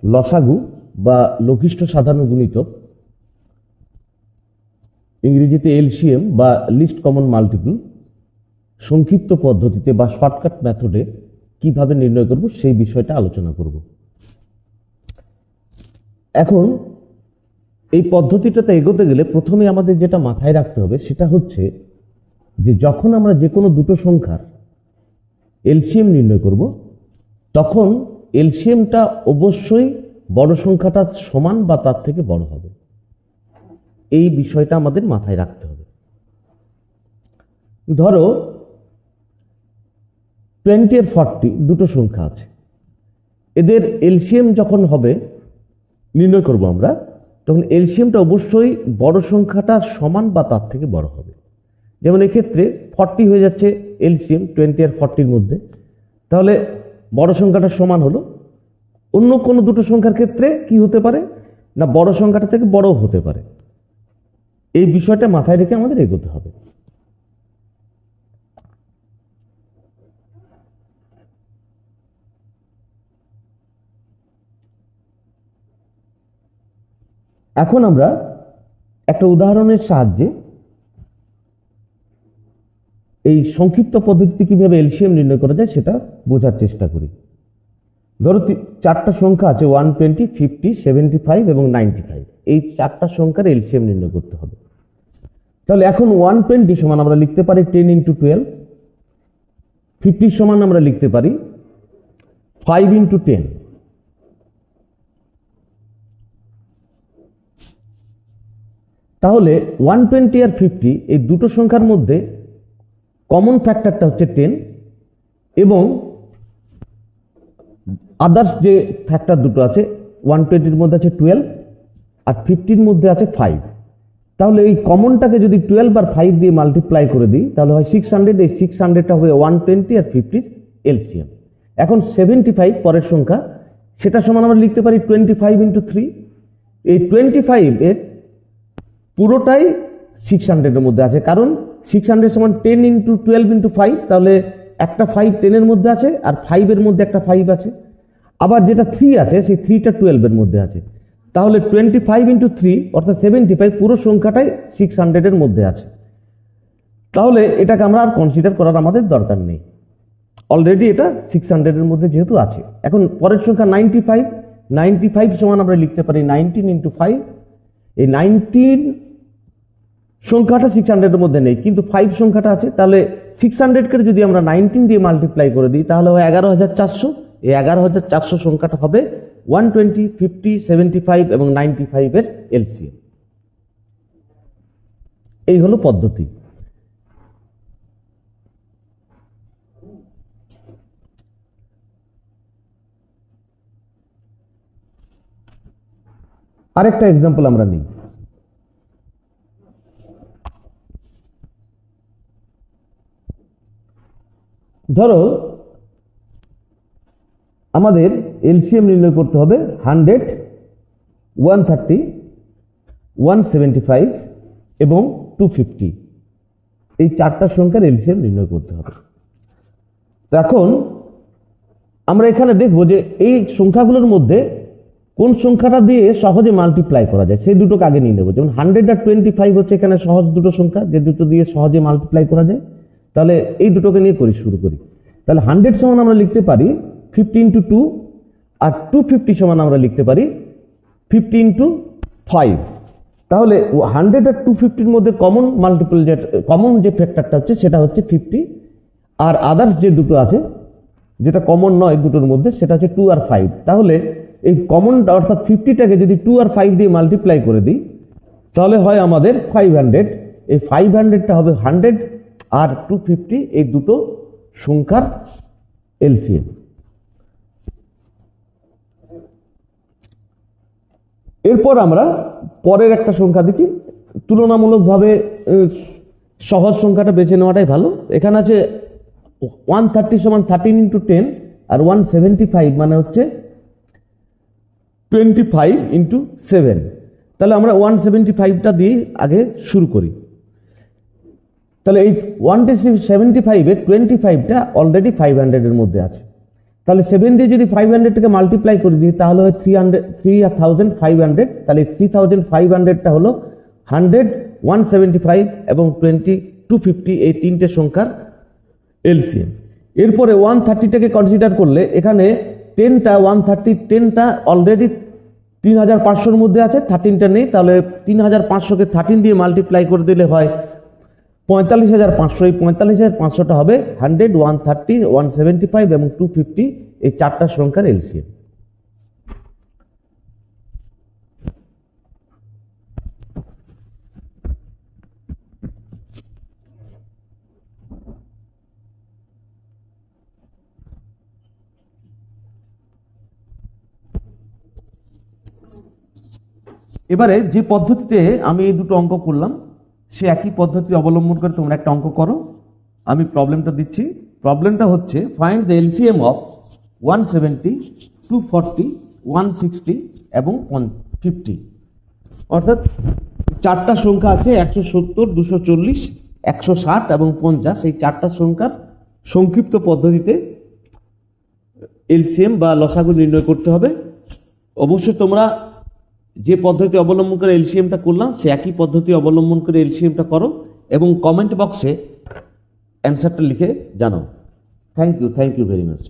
লসাগু বা লঘিষ্ঠ সাধারণ গুণিতক, ইংরেজিতে এলসিএম বা লিস্ট কমন মাল্টিপল, সংক্ষিপ্ত পদ্ধতিতে বা শর্টকাট মেথডে কিভাবে নির্ণয় করব সেই বিষয়টা আলোচনা করব। এখন এই পদ্ধতিটাতে এগোতে গেলে প্রথমে আমাদের যেটা মাথায় রাখতে হবে সেটা হচ্ছে যে যখন আমরা যে কোনো দুটো সংখ্যার এলসিএম নির্ণয় করব তখন এলসিএমটা অবশ্যই বড় সংখ্যাটা সমান বা তার থেকে বড় হবে। এই বিষয়টা আমাদের মাথায় রাখতে হবে। ধরো 20 আর 40 দুটো সংখ্যা আছে, এদের এলসিএম যখন হবে নির্ণয় করব আমরা, তখন এলসিএমটা অবশ্যই বড় সংখ্যাটা সমান বা তার থেকে বড় হবে। যেমন এক্ষেত্রে 40 হয়ে যাচ্ছে এলসিএম 20 আর 40-র মধ্যে, তাহলে বড় সংখ্যাটা সমান হলো। অন্য কোনো দুটো সংখ্যার ক্ষেত্রে কি হতে পারে না, বড় সংখ্যাটা থেকে বড়ও হতে পারে। এই বিষয়টা মাথায় রেখে আমাদের এগোতে হবে। এখন আমরা একটা উদাহরণের সাহায্যে এই সংক্ষিপ্ত পদ্ধতিতে কিভাবে এলসিএম নির্ণয় করা যায় সেটা বোঝার চেষ্টা করি। ধরো চারটা সংখ্যা আছে 120, 50, 75 এবং 95। এই চারটা সংখ্যার এলসিএম নির্ণয় করতে হবে। তাহলে এখন 120 সমান আমরা লিখতে পারি 10 × 12, 50 সমান আমরা লিখতে পারি 5 × 10। তাহলে 120 আর 50 এই দুটো সংখ্যার মধ্যে কমন ফ্যাক্টরটা হচ্ছে 10 এবং আদার্স যে ফ্যাক্টর দুটো আছে 120-র মধ্যে আছে 12 আর 50-র মধ্যে আছে 5। তাহলে এই কমনটাকে যদি 12 আর 5 দিয়ে মাল্টিপ্লাই করে দিই তাহলে হয় 600। এই 600টা হবে 120 আর 50-র এলসিএম। এখন 75 পরের সংখ্যা, সেটা সমান আমরা লিখতে পারি 25 × 3। এই 25 এর পুরোটাই 600-এর মধ্যে আছে, কারণ 600 সমান 10 × 12 × 5। তাহলে একটা 5 10-এর মধ্যে আছে আর 5-এর মধ্যে একটা 5 আছে। আবার যেটা 3 আছে সেই 3টা 12-এর মধ্যে আছে। তাহলে 25 × 3 অর্থাৎ 75 পুরো সংখ্যাটাই 600-এর মধ্যে আছে। তাহলে এটাকে আমরা আর কনসিডার করার আমাদের দরকার নেই, অলরেডি এটা 600-এর মধ্যে যেহেতু আছে। এখন পরের সংখ্যা 95 সমান আমরা লিখতে পারি 19 × 5। এই 19 সংখ্যাটা 600-এর মধ্যে নেই, কিন্তু 5 সংখ্যাটা আছে। তাহলে 600-কে যদি আমরা 19 দিয়ে মাল্টিপ্লাই করে দিই তাহলে হয় 11400। এই 11400 সংখ্যাটা হবে 120, 50, 75 এবং 95-এর এলসিএম। এই হলো পদ্ধতি। আরেকটা এক্সাম্পল আমরা নিই। ধরো আমাদের এলসিএম নির্ণয় করতে হবে 100, 130, 175 এবং 250। এই চারটা সংখ্যার এলসিএম নির্ণয় করতে হবে। এখন আমরা এখানে দেখব যে এই সংখ্যাগুলোর মধ্যে কোন সংখ্যাটা দিয়ে সহজে মাল্টিপ্লাই করা যায় সেই দুটোকে আগে নিয়ে নেব। যেমন 100 আর 25 হচ্ছে এখানে সহজ দুটো সংখ্যা, যে দুটো দিয়ে সহজে মাল্টিপ্লাই করা যায়। তাহলে এই দুটোকে নিয়ে শুরু করি। তাহলে 100 সমান আমরা লিখতে পারি 50 × 2 আর 250 সমান আমরা লিখতে পারি 50 × 5। তাহলে 100 আর 250-র মধ্যে কমন মাল্টিপল কমন যে ফ্যাক্টরটা হচ্ছে সেটা হচ্ছে 50, আর আদার্স যে দুটো আছে যেটা কমন নয় দুটোর মধ্যে সেটা হচ্ছে 2 আর 5। তাহলে এই কমনটা অর্থাৎ 50টাকে যদি 2 আর 5 দিয়ে মাল্টিপ্লাই করে দিই তাহলে হয় আমাদের 500। এই 500টা হবে 100 আর 250 এই দুটো সংখ্যার এলসিএম। এরপর আমরা পরের একটা সংখ্যা দেখি। তুলনামূলকভাবে সহজ সংখ্যাটা বেছে নেওয়াটাই ভালো। এখানে আছে 130 সমান 13 × 10 আর 175 মানে হচ্ছে 25 × 7। তাহলে আমরা 175টা দিয়ে আগে শুরু করি। তাহলে এই 175-এর 25টা অলরেডি 500-এর মধ্যে আছে। তাহলে 7 দিয়ে যদি 500-টাকে মাল্টিপ্লাই করে দিই তাহলে হয় 3500, তাহলে 3500টা হলো 100, 175 এবং 250 এই তিনটে সংখ্যার এলসিএম। এরপরে 130টাকে কনসিডার করলে এখানে 10টা অলরেডি 3500-এর মধ্যে আছে, 13টা নেই, তাহলে 3500-কে 13 দিয়ে মাল্টিপ্লাই করে দিলে হয় 45500। এই 45500টা হবে 100, 130, 175 এবং 250 এই চারটা সংখ্যার এলসিএম। এবারে যে পদ্ধতিতে আমি এই দুটো অঙ্ক করলাম সে একই পদ্ধতি অবলম্বন করে তোমরা একটা অঙ্ক করো। আমি প্রবলেমটা দিচ্ছি। প্রবলেমটা হচ্ছে ফাইন্ড দ্য এলসিএম অফ 170, 240, 160 এবং 50। অর্থাৎ চারটা সংখ্যা আছে 170, 240, 160 এবং 50। এই চারটা সংখ্যার সংক্ষিপ্ত পদ্ধতিতে এলসিএম বা লসাগু নির্ণয় করতে হবে। অবশ্যই তোমরা যে পদ্ধতি অবলম্বন করে এলসিএমটা করলাম সে একই পদ্ধতি অবলম্বন করে এলসিএমটা করো এবং কমেন্ট বক্সে অ্যান্সারটা লিখে জানাও। Thank you very much.